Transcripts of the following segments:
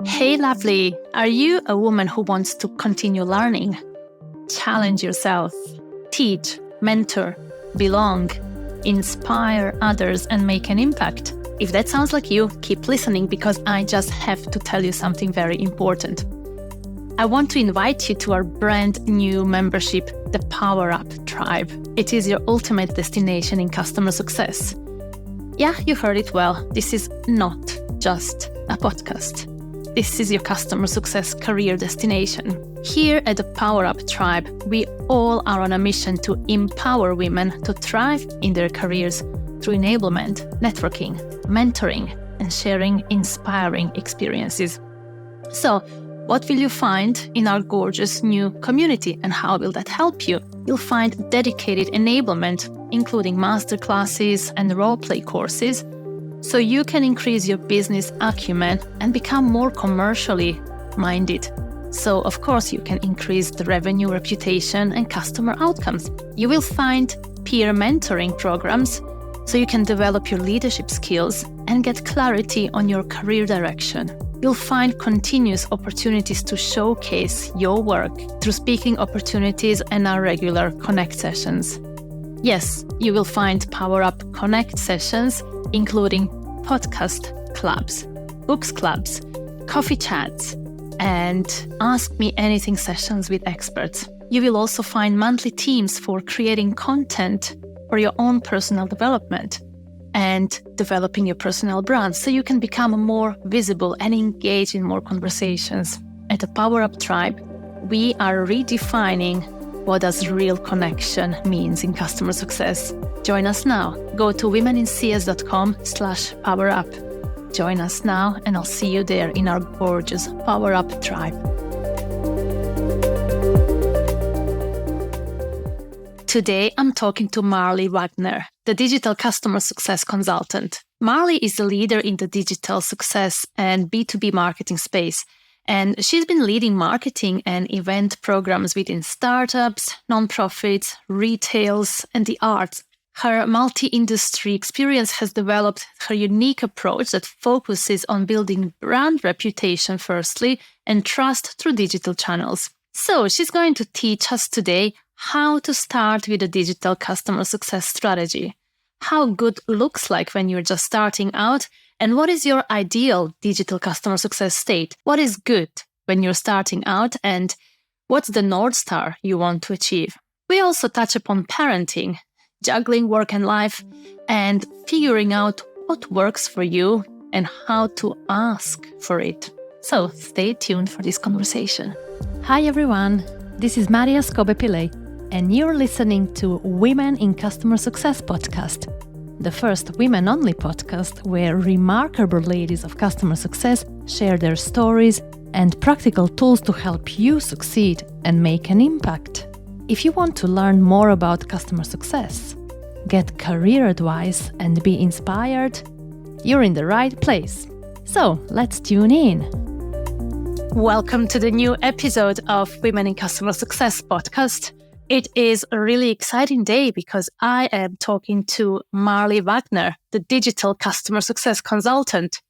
Hey, lovely. Are you a woman who wants to continue learning? Challenge yourself, teach, mentor, belong, inspire others, and make an impact? If that sounds like you, keep listening because I just have to tell you something very important. I want to invite you to our brand new membership, the Power Up Tribe. It is your ultimate destination in customer success. Yeah, you heard it well. This is not just a podcast. This is your customer success career destination. Here at the Power Up Tribe, we all are on a mission to empower women to thrive in their careers through enablement, networking, mentoring, and sharing inspiring experiences. So, what will you find in our gorgeous new community and how will that help you? You'll find dedicated enablement, including masterclasses and roleplay courses, so you can increase your business acumen and become more commercially minded. So, of course, you can increase the revenue, reputation, and customer outcomes. You will find peer mentoring programs so you can develop your leadership skills and get clarity on your career direction. You'll find continuous opportunities to showcase your work through speaking opportunities and our regular Connect sessions. Yes, you will find Power Up Connect sessions, including podcast clubs, books clubs, coffee chats, and Ask Me Anything sessions with experts. You will also find monthly teams for creating content for your own personal development and developing your personal brand so you can become more visible and engage in more conversations. At the Power Up Tribe, we are redefining what does real connection means in customer success. Join us now. Go to womenincs.com/powerup. Join us now and I'll see you there in our gorgeous Power Up Tribe. Today, I'm talking to Marley Wagner, the digital customer success consultant. Marley is a leader in the digital success and B2B marketing space. And she's been leading marketing and event programs within startups, nonprofits, retails, and the arts. Her multi-industry experience has developed her unique approach that focuses on building brand reputation firstly and trust through digital channels. So she's going to teach us today how to start with a digital customer success strategy, how good looks like when you're just starting out, and what is your ideal digital customer success state? What is good when you're starting out, and what's the North Star you want to achieve? We also touch upon parenting, juggling work and life, and figuring out what works for you and how to ask for it. So stay tuned for this conversation. Hi everyone, this is Maria Scobe-Pillay, and you're listening to Women in Customer Success podcast, the first women-only podcast where remarkable ladies of customer success share their stories and practical tools to help you succeed and make an impact. If you want to learn more about customer success, get career advice and be inspired, you're in the right place. So let's tune in. Welcome to the new episode of Women in Customer Success podcast. It is a really exciting day because I am talking to Marley Wagner, the digital customer success consultant.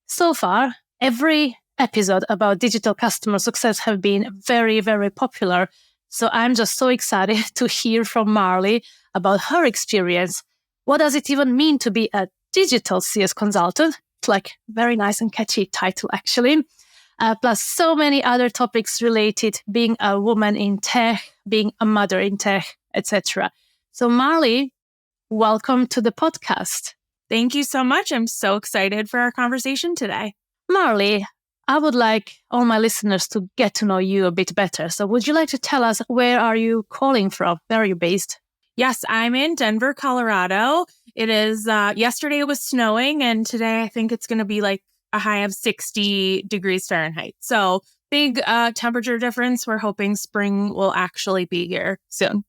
So far, every episode about digital customer success have been very, very popular. So I'm just so excited to hear from Marley about her experience. What does it even mean to be a digital CS consultant? It's like very nice and catchy title, actually. Plus so many other topics related, being a woman in tech, being a mother in tech, etc. So Marley, welcome to the podcast. Thank you so much. I'm so excited for our conversation today. Marley, I would like all my listeners to get to know you a bit better. So would you like to tell us, where are you calling from? Where are you based? Yes, I'm in Denver, Colorado. It is, yesterday it was snowing and today I think it's going to be like a high of 60 degrees Fahrenheit. So big temperature difference. We're hoping spring will actually be here soon.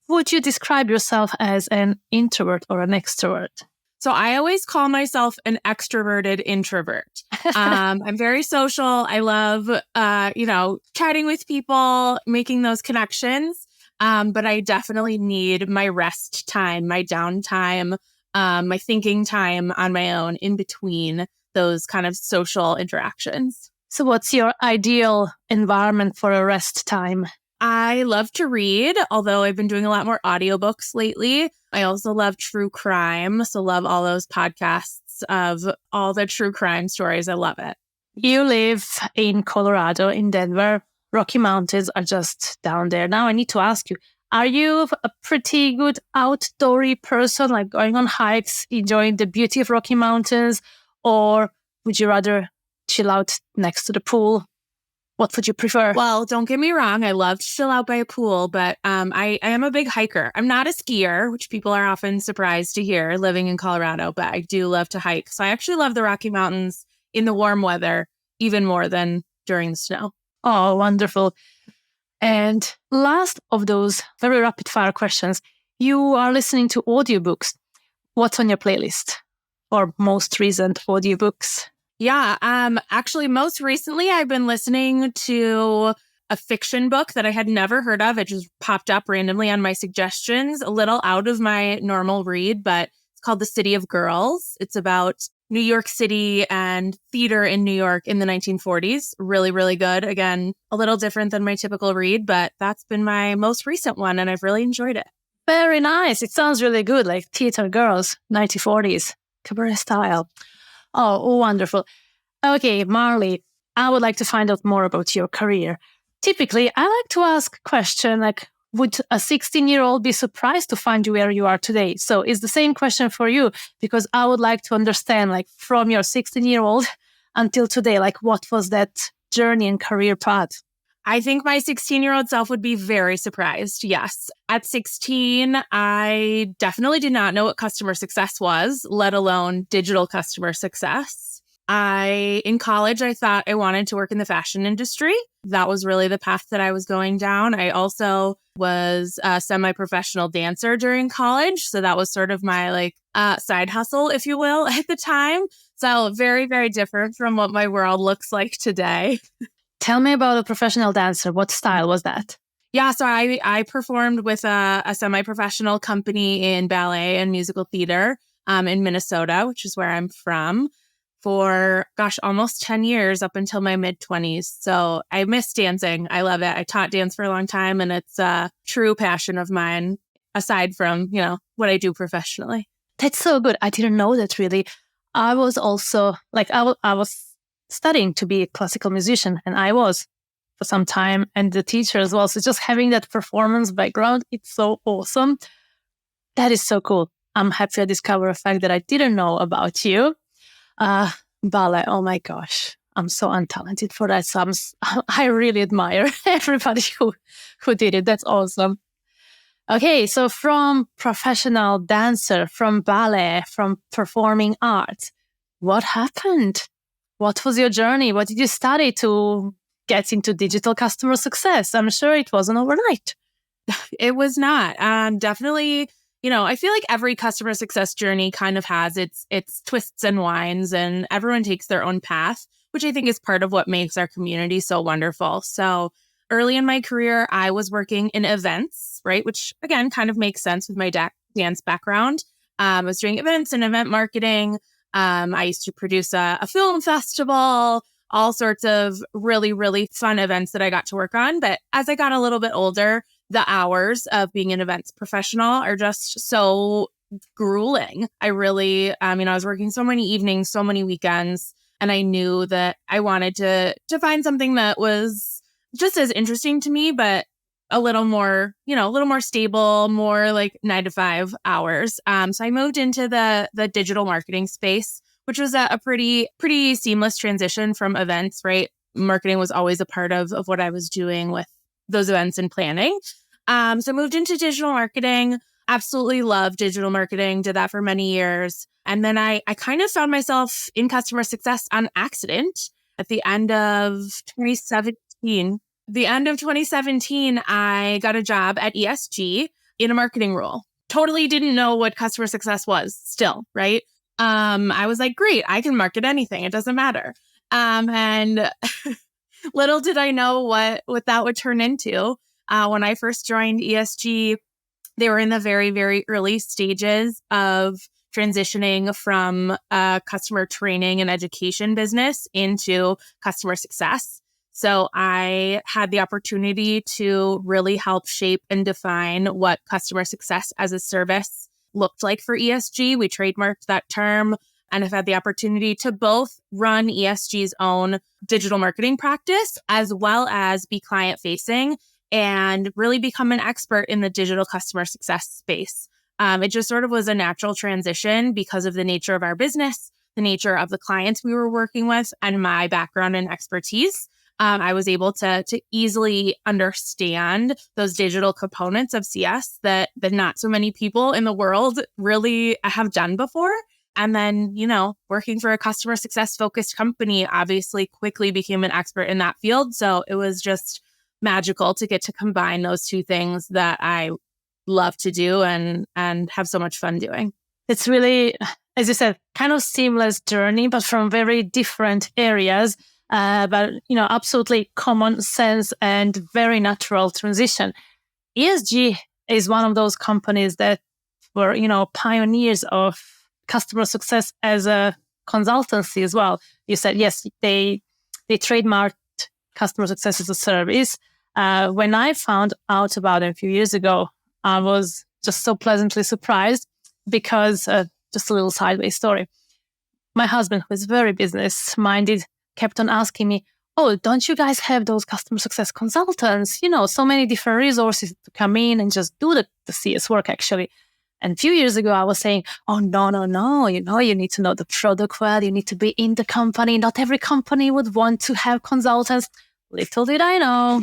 Would you describe yourself as an introvert or an extrovert? So I always call myself an extroverted introvert. I'm very social. I love, chatting with people, making those connections. But I definitely need my rest time, my downtime, my thinking time on my own in between those kind of social interactions. So what's your ideal environment for a rest time? I love to read, although I've been doing a lot more audiobooks lately. I also love true crime. So love all those podcasts of all the true crime stories. I love it. You live in Colorado, in Denver. Rocky Mountains are just down there. Now I need to ask you, are you a pretty good outdoorsy person, like going on hikes, enjoying the beauty of Rocky Mountains? Or would you rather chill out next to the pool? What would you prefer? Well, don't get me wrong. I love to chill out by a pool, but I am a big hiker. I'm not a skier, which people are often surprised to hear living in Colorado, but I do love to hike. So I actually love the Rocky Mountains in the warm weather, even more than during the snow. Oh, wonderful. And last of those very rapid fire questions, you are listening to audiobooks. What's on your playlist or most recent audiobooks? Yeah. Actually, most recently, I've been listening to a fiction book that I had never heard of. It just popped up randomly on my suggestions, a little out of my normal read, but it's called The City of Girls. It's about New York City and theater in New York in the 1940s. Really, really good. Again, a little different than my typical read, but that's been my most recent one, and I've really enjoyed it. Very nice. It sounds really good, like theater girls, 1940s, cabaret style. Oh, wonderful. Okay, Marley, I would like to find out more about your career. Typically, I like to ask a question like, would a 16-year-old be surprised to find you where you are today? So it's the same question for you, because I would like to understand, like, from your 16-year-old until today, like, what was that journey and career path? I think my 16-year-old self would be very surprised. Yes. At 16, I definitely did not know what customer success was, let alone digital customer success. In college, I thought I wanted to work in the fashion industry. That was really the path that I was going down. I also was a semi-professional dancer during college. So that was sort of my side hustle, if you will, at the time. So very, very different from what my world looks like today. Tell me about a professional dancer. What style was that? Yeah, so I performed with a semi-professional company in ballet and musical theater in Minnesota, which is where I'm from, for, almost 10 years up until my mid-20s. So I miss dancing. I love it. I taught dance for a long time, and it's a true passion of mine, aside from, what I do professionally. That's so good. I didn't know that, really. I was also, I was studying to be a classical musician, and I was for some time, and the teacher as well. So just having that performance background, it's so awesome. That is so cool. I'm happy I discovered a fact that I didn't know about you. Ballet, oh my gosh, I'm so untalented for that. So I really admire everybody who did it. That's awesome. Okay, so from professional dancer, from ballet, from performing arts, what happened? What was your journey? What did you study to get into digital customer success? I'm sure it wasn't overnight. It was not. Definitely, I feel like every customer success journey kind of has its twists and winds, and everyone takes their own path, which I think is part of what makes our community so wonderful. So early in my career, I was working in events, right? Which again, kind of makes sense with my dance background. I was doing events and event marketing. I used to produce a film festival, all sorts of really, really fun events that I got to work on. But as I got a little bit older, the hours of being an events professional are just so grueling. I really, I was working so many evenings, so many weekends, and I knew that I wanted to find something that was just as interesting to me, but a little more stable, more like 9 to 5 hours. So I moved into the digital marketing space, which was a pretty seamless transition from events, right? Marketing was always a part of what I was doing with those events and planning. So I moved into digital marketing, absolutely loved digital marketing, did that for many years. And then I kind of found myself in customer success on accident at the end of 2017. The end of 2017, I got a job at ESG in a marketing role. Totally didn't know what customer success was still, right? I was like, great, I can market anything. It doesn't matter. And little did I know what that would turn into. When I first joined ESG, they were in the very, very early stages of transitioning from a customer training and education business into customer success. So I had the opportunity to really help shape and define what customer success as a service looked like for ESG. We trademarked that term and have had the opportunity to both run ESG's own digital marketing practice as well as be client facing and really become an expert in the digital customer success space. It just sort of was a natural transition because of the nature of our business, the nature of the clients we were working with, and my background and expertise. I was able to easily understand those digital components of CS that not so many people in the world really have done before. And then, working for a customer success focused company, obviously quickly became an expert in that field. So it was just magical to get to combine those two things that I love to do and have so much fun doing. It's really, as you said, kind of seamless journey, but from very different areas. But, absolutely common sense and very natural transition. ESG is one of those companies that were, pioneers of customer success as a consultancy as well. You said, yes, they trademarked customer success as a service. When I found out about it a few years ago, I was just so pleasantly surprised because, just a little sideways story. My husband, who is very business-minded, kept on asking me, oh, don't you guys have those customer success consultants? So many different resources to come in and just do the CS work, actually. And a few years ago, I was saying, oh, no. You need to know the product well. You need to be in the company. Not every company would want to have consultants. Little did I know.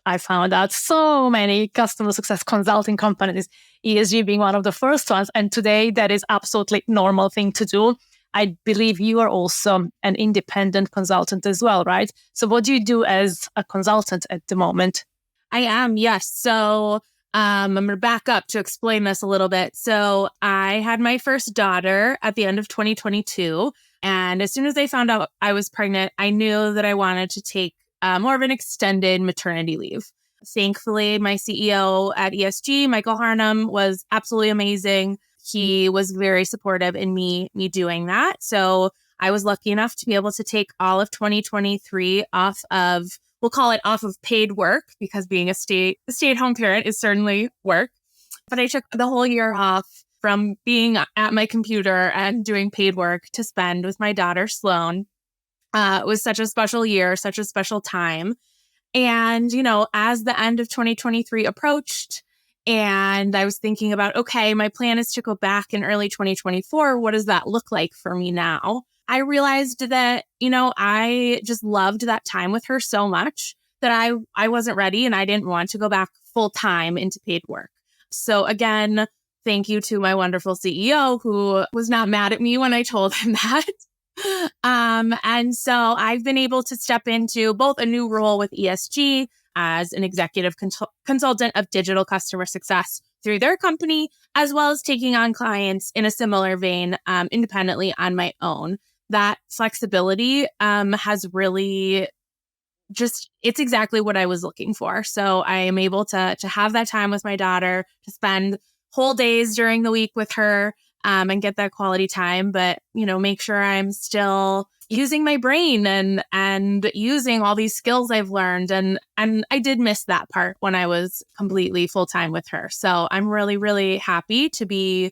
I found out so many customer success consulting companies, ESG being one of the first ones. And today, that is absolutely normal thing to do. I believe you are also an independent consultant as well, right? So what do you do as a consultant at the moment? I am, yes. So I'm going to back up to explain this a little bit. So I had my first daughter at the end of 2022. And as soon as they found out I was pregnant, I knew that I wanted to take more of an extended maternity leave. Thankfully, my CEO at ESG, Michael Harnum, was absolutely amazing. He was very supportive in me doing that. So I was lucky enough to be able to take all of 2023 off of, we'll call it off of paid work, because being a stay-at-home parent is certainly work. But I took the whole year off from being at my computer and doing paid work to spend with my daughter, Sloan. It was such a special year, such a special time. And, as the end of 2023 approached, and I was thinking about, okay, my plan is to go back in early 2024. What does that look like for me now? I realized that, I just loved that time with her so much that I wasn't ready and I didn't want to go back full time into paid work. So again, thank you to my wonderful CEO who was not mad at me when I told him that. And so I've been able to step into both a new role with ESG as an executive consultant of digital customer success through their company, as well as taking on clients in a similar vein, independently on my own. That flexibility has really it's exactly what I was looking for. So I am able to have that time with my daughter, to spend whole days during the week with her, and get that quality time, but, make sure I'm still using my brain and using all these skills I've learned. And I did miss that part when I was completely full time with her. So I'm really, really happy to be,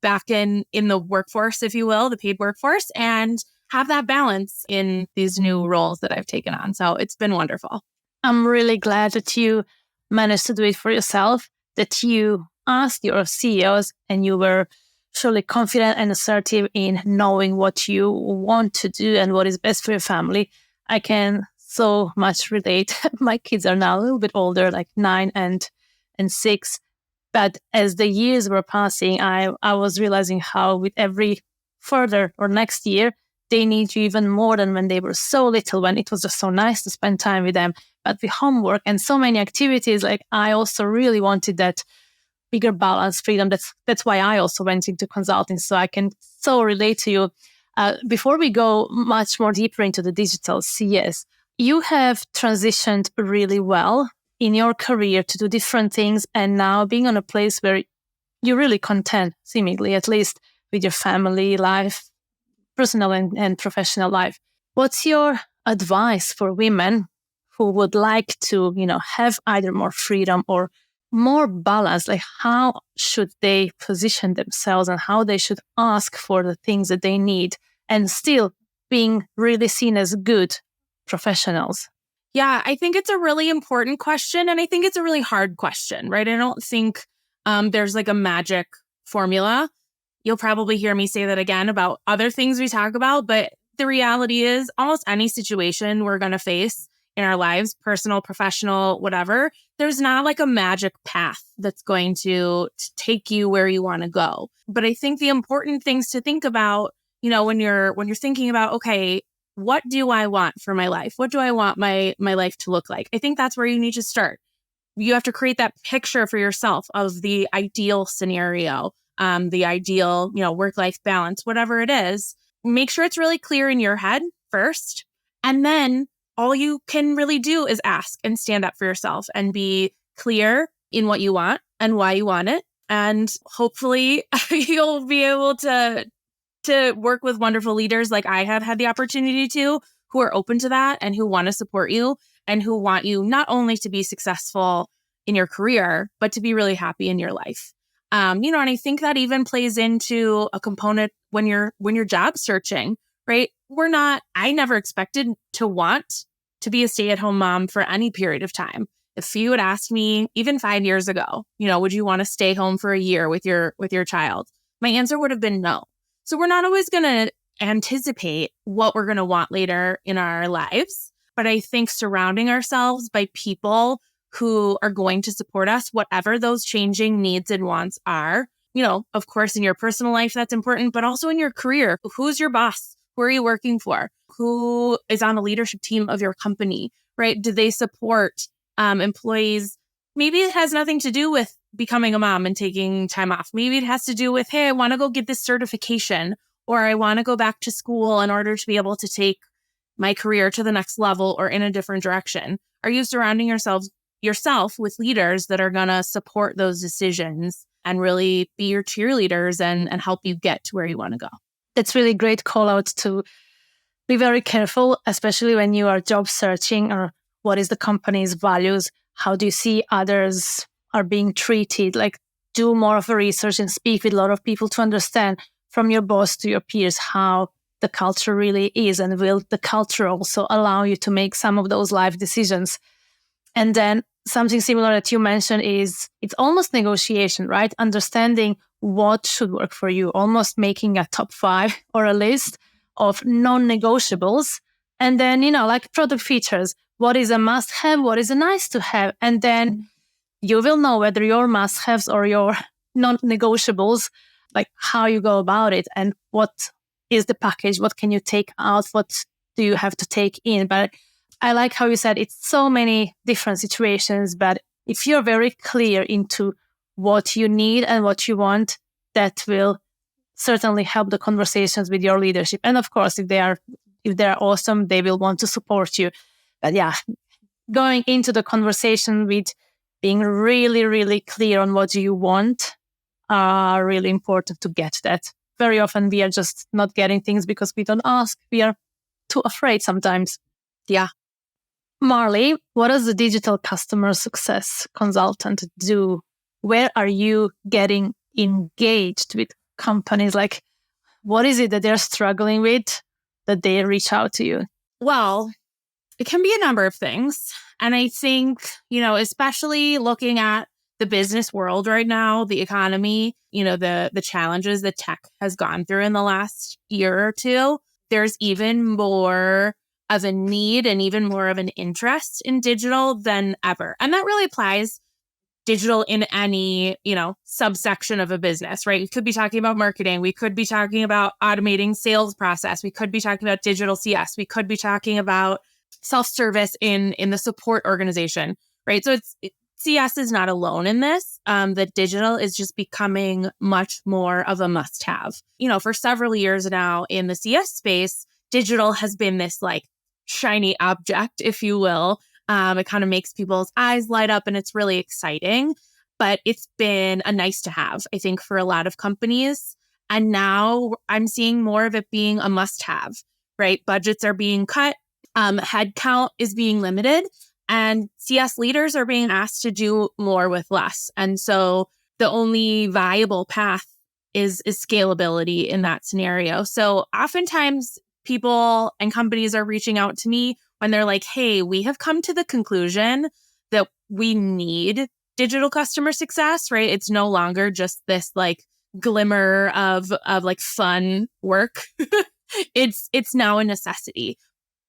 back in the workforce, if you will, the paid workforce, and have that balance in these new roles that I've taken on. So it's been wonderful. I'm really glad that you managed to do it for yourself, that you asked your CEOs and you were surely confident and assertive in knowing what you want to do and what is best for your family. I can so much relate. My kids are now a little bit older, like 9 and 6. But as the years were passing, I was realizing how with every further or next year, they need you even more than when they were so little, when it was just so nice to spend time with them. But with homework and so many activities, like I also really wanted that bigger balance, freedom. That's why I also went into consulting. So I can so relate to you. Before we go much more deeper into the digital CS, you have transitioned really well in your career to do different things, and now being on a place where you're really content, seemingly at least, with your family life, personal and professional life. What's your advice for women who would like to, have either more freedom or more balance? Like, how should they position themselves and how they should ask for the things that they need and still being really seen as good professionals? Yeah, I think it's a really important question. And I think it's a really hard question, right? I don't think there's like a magic formula. You'll probably hear me say that again about other things we talk about. But the reality is almost any situation we're going to face in our lives, personal, professional, whatever, there's not like a magic path that's going to take you where you want to go. But I think the important things to think about, when you're thinking about, okay, what do I want for my life? What do I want my life to look like? I think that's where you need to start. You have to create that picture for yourself of the ideal scenario, the ideal, work-life balance, whatever it is. Make sure it's really clear in your head first. And then all you can really do is ask and stand up for yourself and be clear in what you want and why you want it. And hopefully you'll be able to work with wonderful leaders like I have had the opportunity to, who are open to that and who want to support you and who want you not only to be successful in your career, but to be really happy in your life. And I think that even plays into a component when you're job searching, right? I never expected to want to be a stay-at-home mom for any period of time. If you had asked me even 5 years ago, would you want to stay home for a year with your child? My answer would have been no. So we're not always going to anticipate what we're going to want later in our lives. But I think surrounding ourselves by people who are going to support us, whatever those changing needs and wants are, of course, in your personal life, that's important, but also in your career. Who's your boss? Who are you working for? Who is on the leadership team of your company, right? Do they support employees? Maybe it has nothing to do with becoming a mom and taking time off. Maybe it has to do with, hey, I want to go get this certification, or I want to go back to school in order to be able to take my career to the next level or in a different direction. Are you surrounding yourself with leaders that are going to support those decisions and really be your cheerleaders and help you get to where you want to go? That's really great call out to be very careful, especially when you are job searching, or what is the company's values? How do you see others are being treated? Like, do more of a research and speak with a lot of people to understand from your boss to your peers how the culture really is, and will the culture also allow you to make some of those life decisions? And then something similar that you mentioned is it's almost negotiation, right? Understanding what should work for you, almost making a top 5 or a list of non-negotiables. And then, like product features, what is a must-have, what is a nice-to-have. And then you will know whether your must-haves or your non-negotiables, like how you go about it and what is the package, what can you take out, what do you have to take in. But I like how you said it's so many different situations, but if you're very clear into what you need and what you want, that will certainly help the conversations with your leadership. And of course, if they're awesome, they will want to support you. But yeah, going into the conversation with being really, really clear on what you want are really important to get that. Very often we are just not getting things because we don't ask. We are too afraid sometimes. Yeah. Marley, what does the digital customer success consultant do? Where are you getting engaged with companies? Like, what is it that they're struggling with that they reach out to you? Well, it can be a number of things. And I think, especially looking at the business world right now, the economy, the challenges that tech has gone through in the last year or two, there's even more of a need and even more of an interest in digital than ever. And that really applies digital in any, subsection of a business, right? We could be talking about marketing. We could be talking about automating sales process. We could be talking about digital CS. We could be talking about self-service in the support organization, right? So CS is not alone in this. That digital is just becoming much more of a must-have. For several years now in the CS space, digital has been this like shiny object, if you will. It kind of makes people's eyes light up and it's really exciting, but it's been a nice to have, I think, for a lot of companies. And now I'm seeing more of it being a must-have, right? Budgets are being cut, headcount is being limited, and CS leaders are being asked to do more with less. And so the only viable path is scalability in that scenario. So oftentimes people and companies are reaching out to me when they're like, hey, we have come to the conclusion that we need digital customer success, right? It's no longer just this like glimmer of like fun work. It's now a necessity,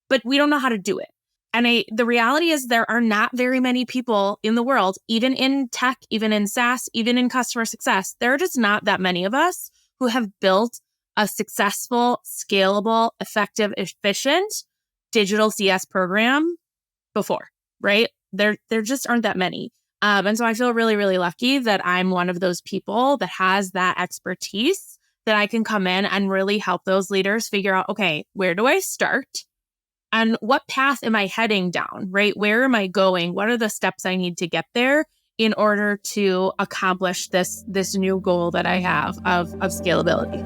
but we don't know how to do it. And the reality is there are not very many people in the world, even in tech, even in SaaS, even in customer success. There are just not that many of us who have built a successful, scalable, effective, efficient digital CS program before, right? There just aren't that many. And so I feel really, really lucky that I'm one of those people that has that expertise that I can come in and really help those leaders figure out, okay, where do I start? And what path am I heading down, right? Where am I going? What are the steps I need to get there in order to accomplish this new goal that I have of scalability?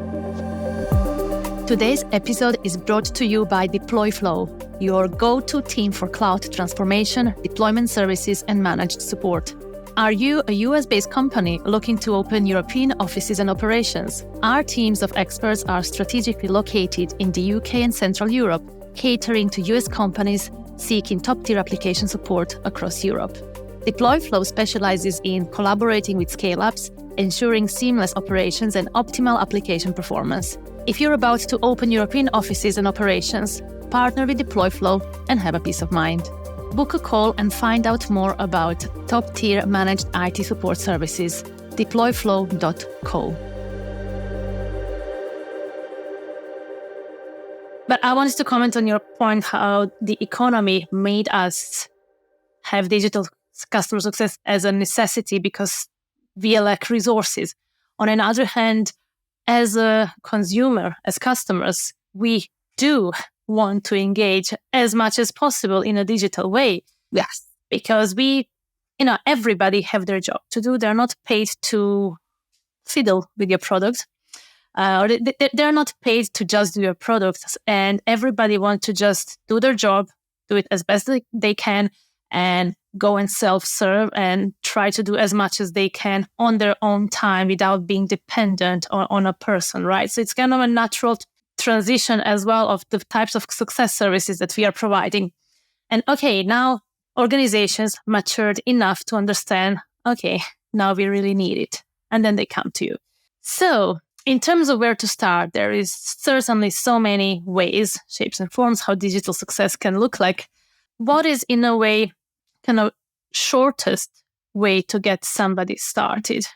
Today's episode is brought to you by DeployFlow, your go-to team for cloud transformation, deployment services, and managed support. Are you a US-based company looking to open European offices and operations? Our teams of experts are strategically located in the UK and Central Europe, catering to US companies seeking top-tier application support across Europe. DeployFlow specializes in collaborating with scale-ups, ensuring seamless operations and optimal application performance. If you're about to open European offices and operations, partner with DeployFlow and have a peace of mind. Book a call and find out more about top-tier managed IT support services. deployflow.co. But I wanted to comment on your point how the economy made us have digital customer success as a necessity because we lack resources. On the other hand, as a consumer, as customers, we do want to engage as much as possible in a digital way. Yes. Because everybody have their job to do. They're not paid to fiddle with your product. Or they're not paid to just do your products, and everybody wants to just do their job, do it as best they can, and go and self-serve and try to do as much as they can on their own time without being dependent on a person, right? So it's kind of a natural transition as well of the types of success services that we are providing. And okay, now organizations matured enough to understand, okay, now we really need it. And then they come to you. So in terms of where to start, there is certainly so many ways, shapes and forms how digital success can look like. What is, in a way, kind of shortest way to get somebody started?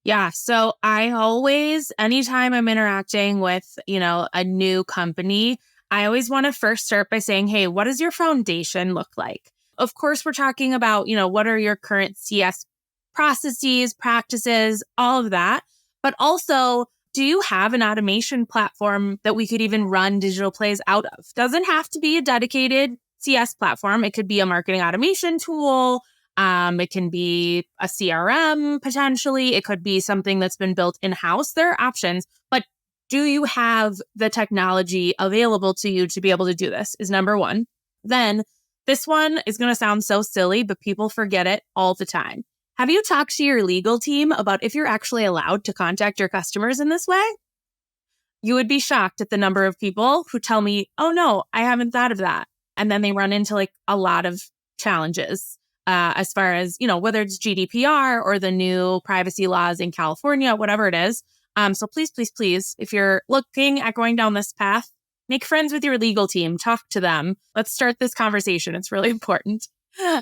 Yeah. So I always, anytime I'm interacting with, a new company, I always want to first start by saying, hey, what does your foundation look like? Of course, we're talking about, what are your current CS processes, practices, all of that. But also, do you have an automation platform that we could even run digital plays out of? Doesn't have to be a dedicated CS platform. It could be a marketing automation tool. It can be a CRM potentially. It could be something that's been built in-house. There are options, but do you have the technology available to you to be able to do this is number one. Then this one is going to sound so silly, but people forget it all the time. Have you talked to your legal team about if you're actually allowed to contact your customers in this way? You would be shocked at the number of people who tell me, oh no, I haven't thought of that. And then they run into like a lot of challenges as far as, whether it's GDPR or the new privacy laws in California, whatever it is. So please, please, please, if you're looking at going down this path, make friends with your legal team, talk to them. Let's start this conversation. It's really important.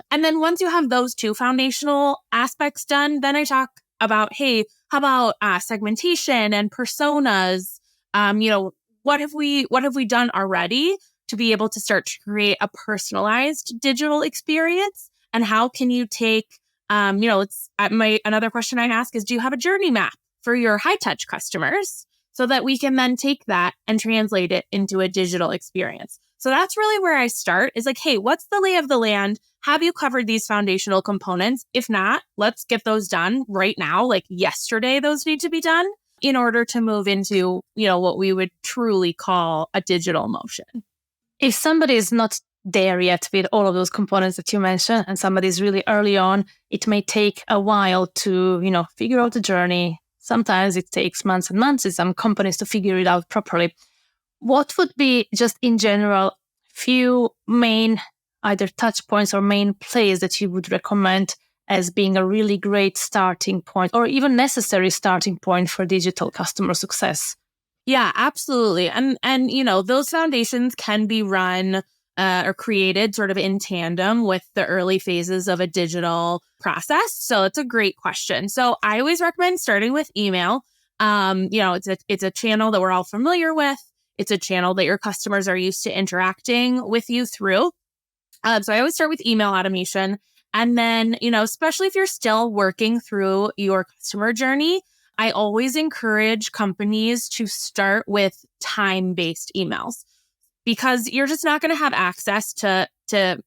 And then once you have those two foundational aspects done, then I talk about, hey, how about segmentation and personas? What have we done already to be able to start to create a personalized digital experience? And how can you take, another question I ask is, do you have a journey map for your high touch customers so that we can then take that and translate it into a digital experience? So that's really where I start is like, hey, what's the lay of the land? Have you covered these foundational components? If not, let's get those done right now. Like yesterday, those need to be done. in order to move into, what we would truly call a digital motion. If somebody is not there yet with all of those components that you mentioned, and somebody is really early on, it may take a while to, figure out the journey. Sometimes it takes months and months in some companies to figure it out properly. What would be, just in general, few main either touch points or main plays that you would recommend as being a really great starting point or even necessary starting point for digital customer success? Yeah, absolutely. And those foundations can be run or created sort of in tandem with the early phases of a digital process. So it's a great question. So I always recommend starting with email. It's a channel that we're all familiar with. It's a channel that your customers are used to interacting with you through. So I always start with email automation. And then, especially if you're still working through your customer journey, I always encourage companies to start with time-based emails because you're just not going to have access to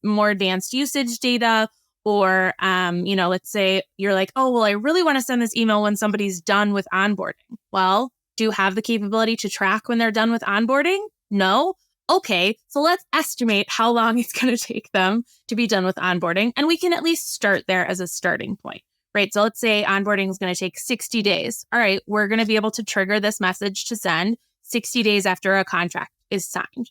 more advanced usage data. Or, let's say you're like, oh, well, I really want to send this email when somebody's done with onboarding. Well, do you have the capability to track when they're done with onboarding? No. Okay, so let's estimate how long it's going to take them to be done with onboarding. And we can at least start there as a starting point, right? So let's say onboarding is going to take 60 days. All right, we're going to be able to trigger this message to send 60 days after a contract is signed,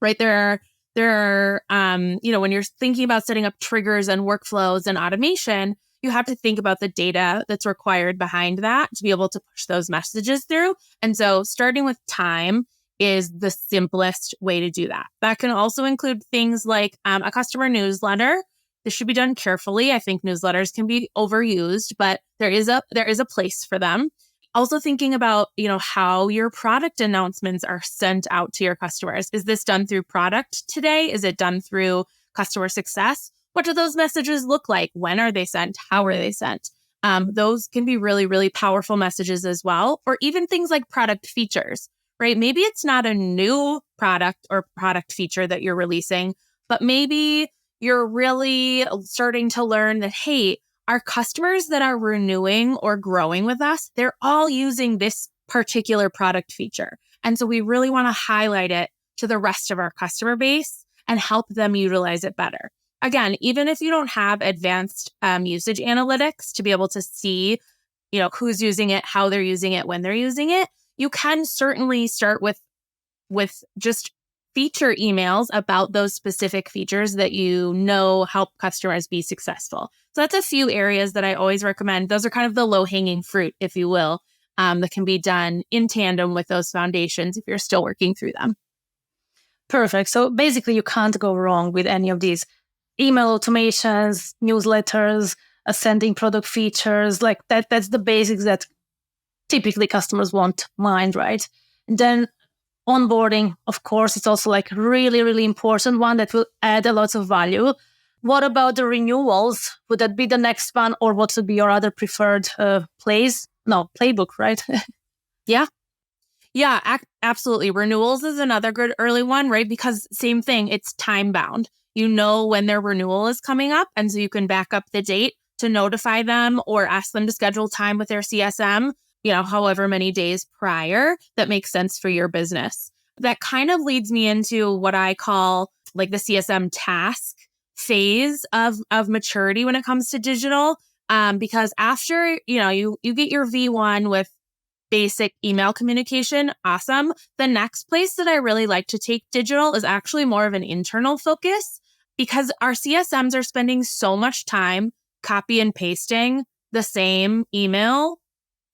right? There are, when you're thinking about setting up triggers and workflows and automation, you have to think about the data that's required behind that to be able to push those messages through. And so starting with time is the simplest way to do that. That can also include things like a customer newsletter. This should be done carefully. I think newsletters can be overused, but there is a place for them. Also thinking about, how your product announcements are sent out to your customers. Is this done through product today? Is it done through customer success? What do those messages look like? When are they sent? How are they sent? Those can be really, really powerful messages as well. Or even things like product features, right? Maybe it's not a new product or product feature that you're releasing, but maybe you're really starting to learn that, hey, our customers that are renewing or growing with us, they're all using this particular product feature. And so we really want to highlight it to the rest of our customer base and help them utilize it better. Again, even if you don't have advanced usage analytics to be able to see, who's using it, how they're using it, when they're using it, you can certainly start with just feature emails about those specific features that help customers be successful. So that's a few areas that I always recommend. Those are kind of the low-hanging fruit, if you will, that can be done in tandem with those foundations if you're still working through them. Perfect. So basically, you can't go wrong with any of these email automations, newsletters, sending product features. Like that's the basics that typically customers won't mind, right? And then onboarding, of course, it's also like really, really important one that will add a lot of value. What about the renewals? Would that be the next one, or what would be your other preferred playbook, right? Yeah, absolutely. Renewals is another good early one, right? Because same thing, it's time bound. You know when their renewal is coming up, and so you can back up the date to notify them or ask them to schedule time with their CSM, however many days prior that makes sense for your business. That kind of leads me into what I call like the CSM task phase of maturity when it comes to digital. Because after, you get your V1 with basic email communication, awesome. The next place that I really like to take digital is actually more of an internal focus because our CSMs are spending so much time copy and pasting the same email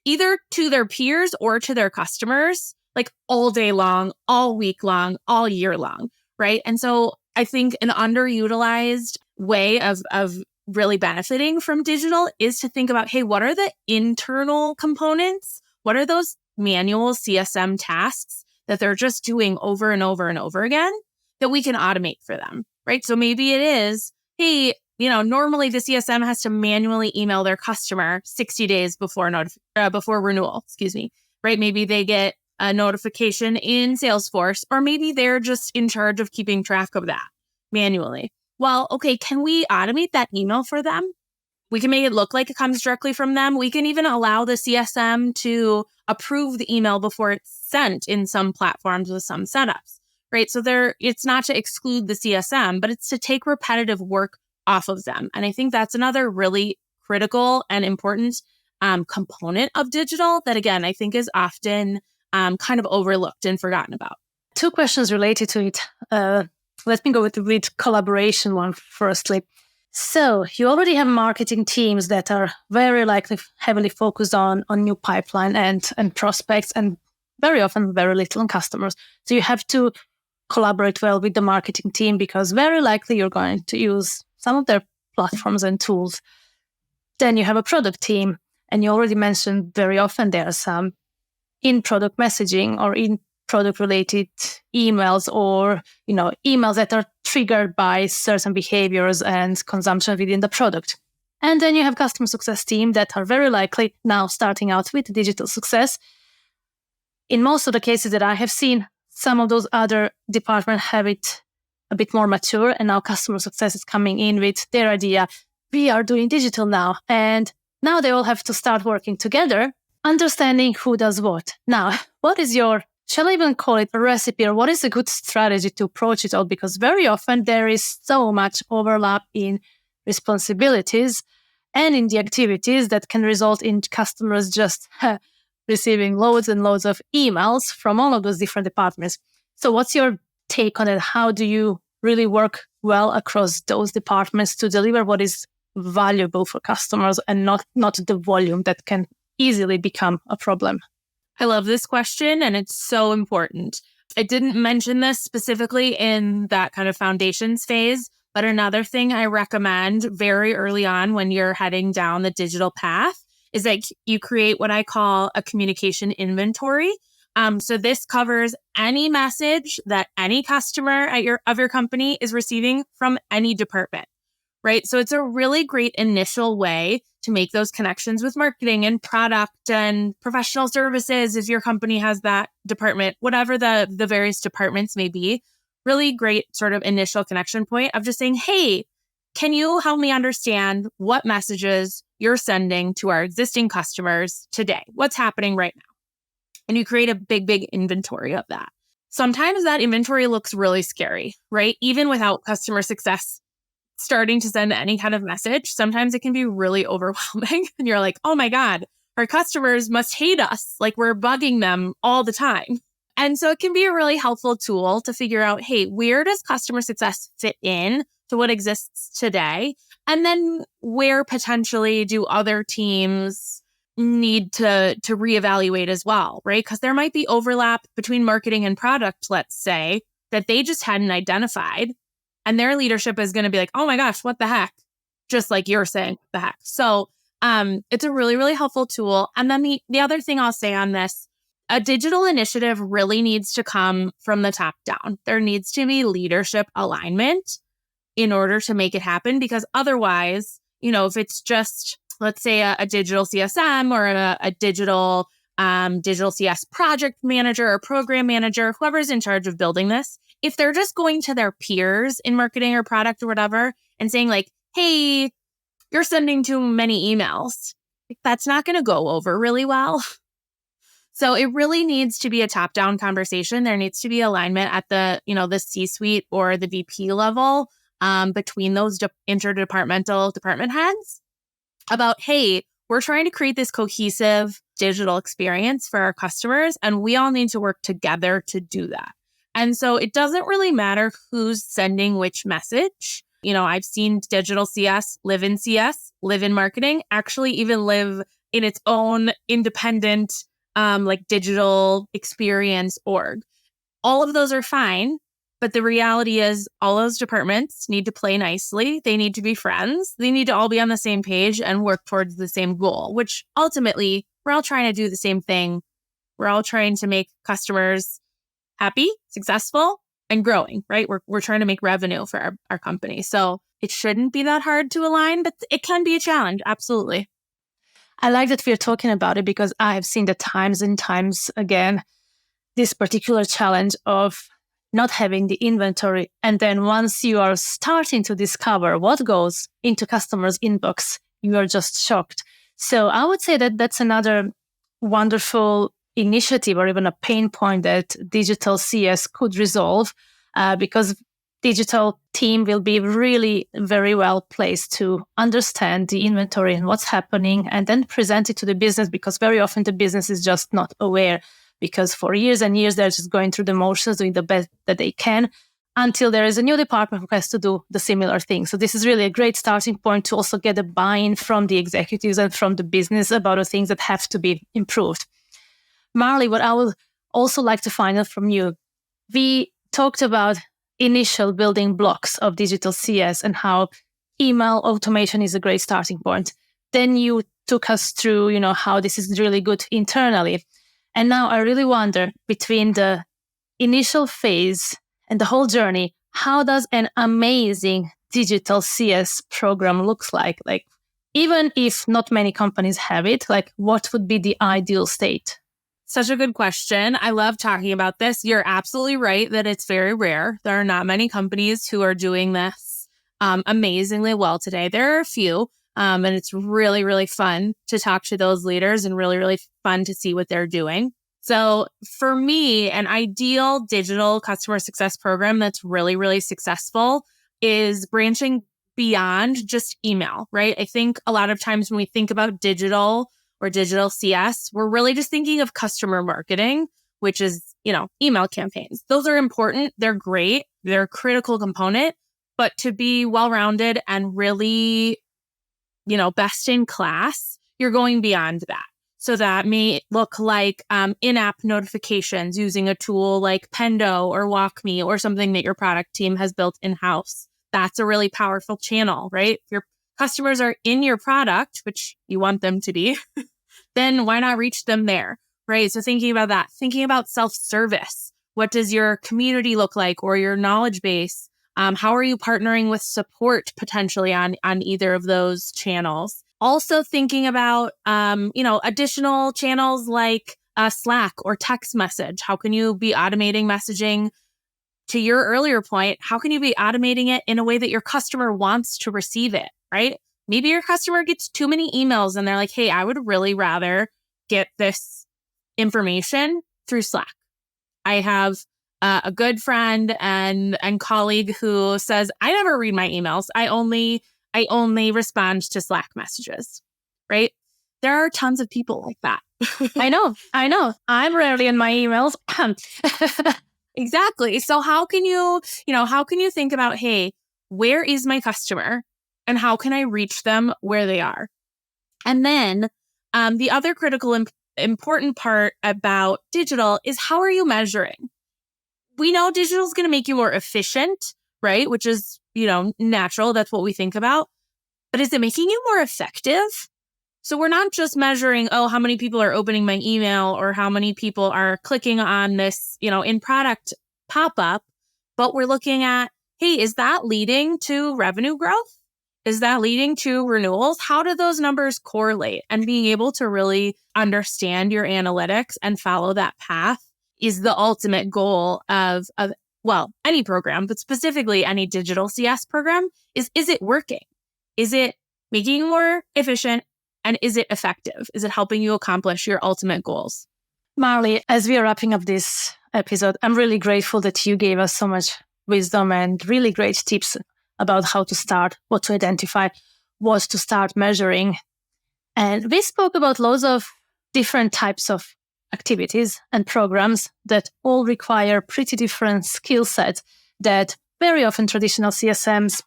either to their peers or to their customers, like all day long, all week long, all year long, right? And so I think an underutilized way of really benefiting from digital is to think about, hey, what are the internal components? What are those manual CSM tasks that they're just doing over and over and over again that we can automate for them, right? So maybe it is, hey, normally the CSM has to manually email their customer 60 days before renewal, right? Maybe they get a notification in Salesforce, or maybe they're just in charge of keeping track of that manually. Well, okay, can we automate that email for them? We can make it look like it comes directly from them. We can even allow the CSM to approve the email before it's sent in some platforms with some setups, right? So it's not to exclude the CSM, but it's to take repetitive work off of them. And I think that's another really critical and important component of digital that, again, I think is often kind of overlooked and forgotten about. 2 questions related to it. Let me go with collaboration one firstly. So you already have marketing teams that are very likely heavily focused on new pipeline and prospects, and very often very little on customers. So you have to collaborate well with the marketing team because very likely you're going to use some of their platforms and tools. Then you have a product team, and you already mentioned very often there are some in-product messaging or in-product related emails, or emails that are triggered by certain behaviors and consumption within the product. And then you have customer success team that are very likely now starting out with digital success. In most of the cases that I have seen, some of those other departments have it a bit more mature, and now customer success is coming in with their idea. We are doing digital now, and now they all have to start working together, understanding who does what. Now, what is shall I even call it a recipe, or what is a good strategy to approach it all? Because very often there is so much overlap in responsibilities and in the activities that can result in customers just receiving loads and loads of emails from all of those different departments. So what's your take on it? How do you really work well across those departments to deliver what is valuable for customers and not the volume that can easily become a problem? I love this question, and it's so important. I didn't mention this specifically in that kind of foundations phase, but another thing I recommend very early on when you're heading down the digital path is that you create what I call a communication inventory. So this covers any message that any customer of your company is receiving from any department, right? So it's a really great initial way to make those connections with marketing and product and professional services if your company has that department, whatever the various departments may be. Really great sort of initial connection point of just saying, hey, can you help me understand what messages you're sending to our existing customers today? What's happening right now? And you create a big inventory of that. Sometimes that inventory looks really scary, right? Even without customer success starting to send any kind of message, sometimes it can be really overwhelming. And you're like, oh my God, our customers must hate us. Like we're bugging them all the time. And so it can be a really helpful tool to figure out, hey, where does customer success fit in to what exists today? And then where potentially do other teams need to reevaluate as well, right? Because there might be overlap between marketing and product, let's say, that they just hadn't identified. And their leadership is going to be like, oh my gosh, what the heck? Just like you're saying, what the heck? So it's a really, really helpful tool. And then the other thing I'll say on this, a digital initiative really needs to come from the top down. There needs to be leadership alignment in order to make it happen, because otherwise, if it's just, let's say a digital CSM or a digital CS project manager or program manager, whoever's in charge of building this, if they're just going to their peers in marketing or product or whatever and saying like, hey, you're sending too many emails, that's not going to go over really well. So it really needs to be a top-down conversation. There needs to be alignment at the C-suite or the VP level between those interdepartmental department heads about, hey, we're trying to create this cohesive digital experience for our customers, and we all need to work together to do that. And so it doesn't really matter who's sending which message. I've seen digital CS, live in marketing, actually even live in its own independent digital experience org. All of those are fine, but the reality is all those departments need to play nicely. They need to be friends. They need to all be on the same page and work towards the same goal, which ultimately we're all trying to do the same thing. We're all trying to make customers happy, successful, and growing, right? We're trying to make revenue for our company. So it shouldn't be that hard to align, but it can be a challenge. Absolutely. I like that we're talking about it because I have seen the times and times again, this particular challenge of not having the inventory. And then once you are starting to discover what goes into customers' inbox you are just shocked. So I would say that that's another wonderful initiative or even a pain point that digital CS could resolve, because digital team will be really very well placed to understand the inventory and what's happening and then present it to the business, because very often the business is just not aware, because for years and years they're just going through the motions, doing the best that they can until there is a new department who has to do the similar thing. So this is really a great starting point to also get a buy-in from the executives and from the business about the things that have to be improved. Marley, what I would also like to find out from you, we talked about initial building blocks of digital CS and how email automation is a great starting point. Then you took us through, how this is really good internally. And now I really wonder, between the initial phase and the whole journey, how does an amazing digital CS program looks like? Like, even if not many companies have it, like, what would be the ideal state? Such a good question. I love talking about this. You're absolutely right that it's very rare. There are not many companies who are doing this amazingly well today. There are a few, and it's really, really fun to talk to those leaders and really, really fun to see what they're doing. So for me, an ideal digital customer success program that's really, really successful is branching beyond just email, right? I think a lot of times when we think about digital or digital CS, we're really just thinking of customer marketing, which is, email campaigns. Those are important. They're great. They're a critical component. But to be well-rounded and really, best in class, you're going beyond that. So that may look like in-app notifications using a tool like Pendo or WalkMe or something that your product team has built in-house. That's a really powerful channel, right? If your customers are in your product, which you want them to be, then why not reach them there, right? So thinking about that, thinking about self-service. What does your community look like, or your knowledge base? How are you partnering with support potentially on either of those channels? Also thinking about, additional channels like Slack or text message. How can you be automating messaging? To your earlier point, how can you be automating it in a way that your customer wants to receive it, right? Maybe your customer gets too many emails and they're like, hey, I would really rather get this information through Slack. I have a good friend and colleague who says, I never read my emails. I only respond to Slack messages, right? There are tons of people like that. I know. I'm rarely in my emails. Exactly. So how can you think about, hey, where is my customer and how can I reach them where they are? And then the other critical important part about digital is, how are you measuring? We know digital is going to make you more efficient, right? Which is, natural. That's what we think about. But is it making you more effective? So we're not just measuring, how many people are opening my email or how many people are clicking on this, in product pop-up, but we're looking at, hey, is that leading to revenue growth? Is that leading to renewals? How do those numbers correlate? And being able to really understand your analytics and follow that path is the ultimate goal of any program, but specifically any digital CS program. Is it working? Is it making you more efficient? And is it effective? Is it helping you accomplish your ultimate goals? Marley, as we are wrapping up this episode, I'm really grateful that you gave us so much wisdom and really great tips about how to start, what to identify, what to start measuring. And we spoke about loads of different types of activities and programs that all require pretty different skill sets that very often traditional CSMs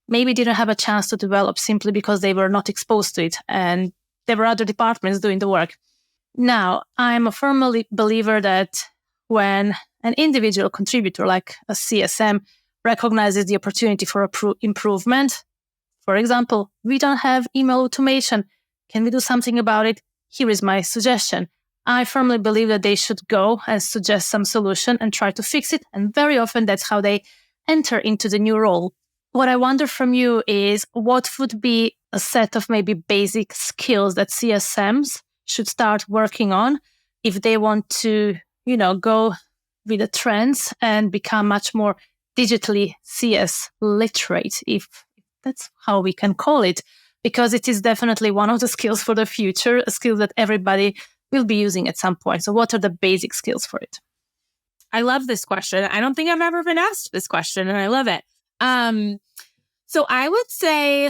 maybe didn't have a chance to develop simply because they were not exposed to it and there were other departments doing the work. Now, I'm a firm believer that when an individual contributor like a CSM recognizes the opportunity for improvement, for example, we don't have email automation. Can we do something about it? Here is my suggestion. I firmly believe that they should go and suggest some solution and try to fix it. And very often that's how they enter into the new role. What I wonder from you is, what would be a set of maybe basic skills that CSMs should start working on if they want to, go with the trends and become much more digitally CS literate, if that's how we can call it. because it is definitely one of the skills for the future, a skill that everybody will be using at some point. So what are the basic skills for it? I love this question. I don't think I've ever been asked this question, and I love it. So I would say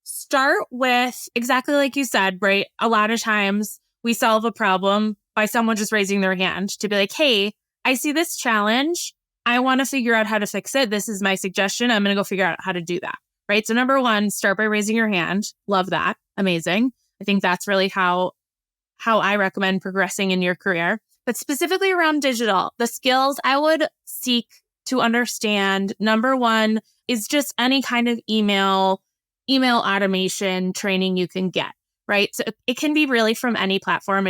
start with exactly like you said, right? A lot of times we solve a problem by someone just raising their hand to be like, hey, I see this challenge. I want to figure out how to fix it. This is my suggestion. I'm going to go figure out how to do that, right? So number one, start by raising your hand. Love that. Amazing. I think that's really how I recommend progressing in your career. But specifically around digital, the skills I would seek to understand, number one, is just any kind of email automation training you can get, right? So it can be really from any platform.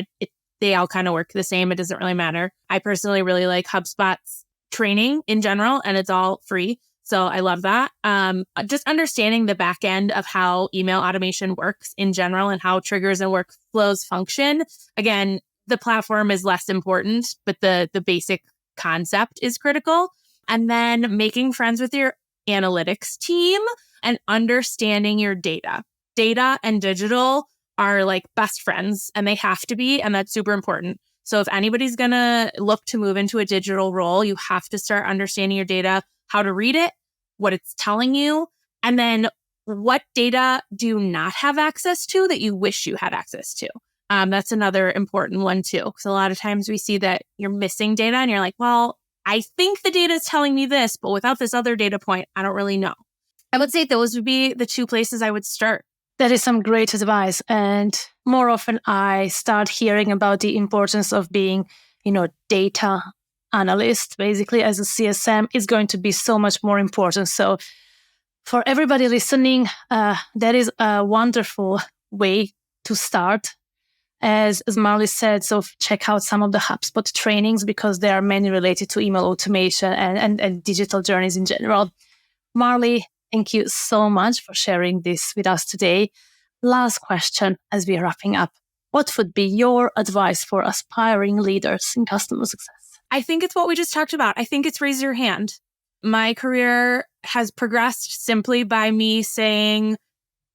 They all kind of work the same. It doesn't really matter. I personally really like HubSpot's training in general, and it's all free. So I love that. Just understanding the back end of how email automation works in general and how triggers and workflows function. Again, the platform is less important, but the basic concept is critical. And then making friends with your analytics team and understanding your data. Data and digital are like best friends, and they have to be, and that's super important. So if anybody's going to look to move into a digital role, you have to start understanding your data, how to read it, what it's telling you, and then what data do you not have access to that you wish you had access to. That's another important one too, because a lot of times we see that you're missing data and you're like, well, I think the data is telling me this, but without this other data point, I don't really know. I would say those would be the two places I would start. That is some great advice. And more often I start hearing about the importance of being, data analyst, basically as a CSM is going to be so much more important. So for everybody listening, that is a wonderful way to start. As Marley said, so check out some of the HubSpot trainings because there are many related to email automation and digital journeys in general. Marley, thank you so much for sharing this with us today. Last question as we are wrapping up. What would be your advice for aspiring leaders in customer success? I think it's what we just talked about. I think it's raise your hand. My career has progressed simply by me saying,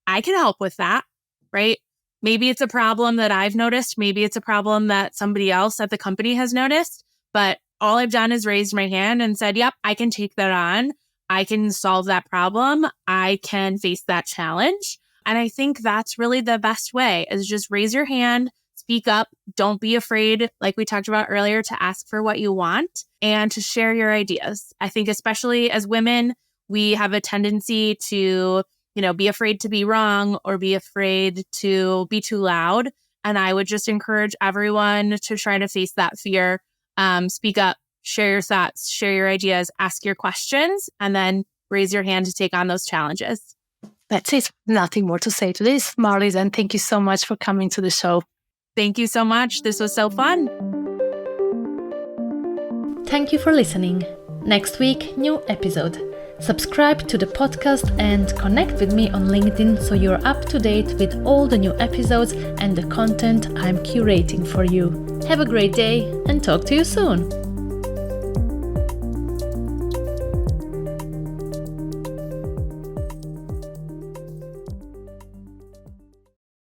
I can help with that, right? Maybe it's a problem that I've noticed. Maybe it's a problem that somebody else at the company has noticed. But all I've done is raised my hand and said, yep, I can take that on. I can solve that problem. I can face that challenge. And I think that's really the best way is just raise your hand, speak up. Don't be afraid, like we talked about earlier, to ask for what you want and to share your ideas. I think especially as women, we have a tendency to be afraid to be wrong or be afraid to be too loud. And I would just encourage everyone to try to face that fear, speak up, share your thoughts, share your ideas, ask your questions, and then raise your hand to take on those challenges. That's it. Nothing more to say to this. Marley, and thank you so much for coming to the show. Thank you so much. This was so fun. Thank you for listening. Next week, new episode. Subscribe to the podcast and connect with me on LinkedIn so you're up to date with all the new episodes and the content I'm curating for you. Have a great day and talk to you soon.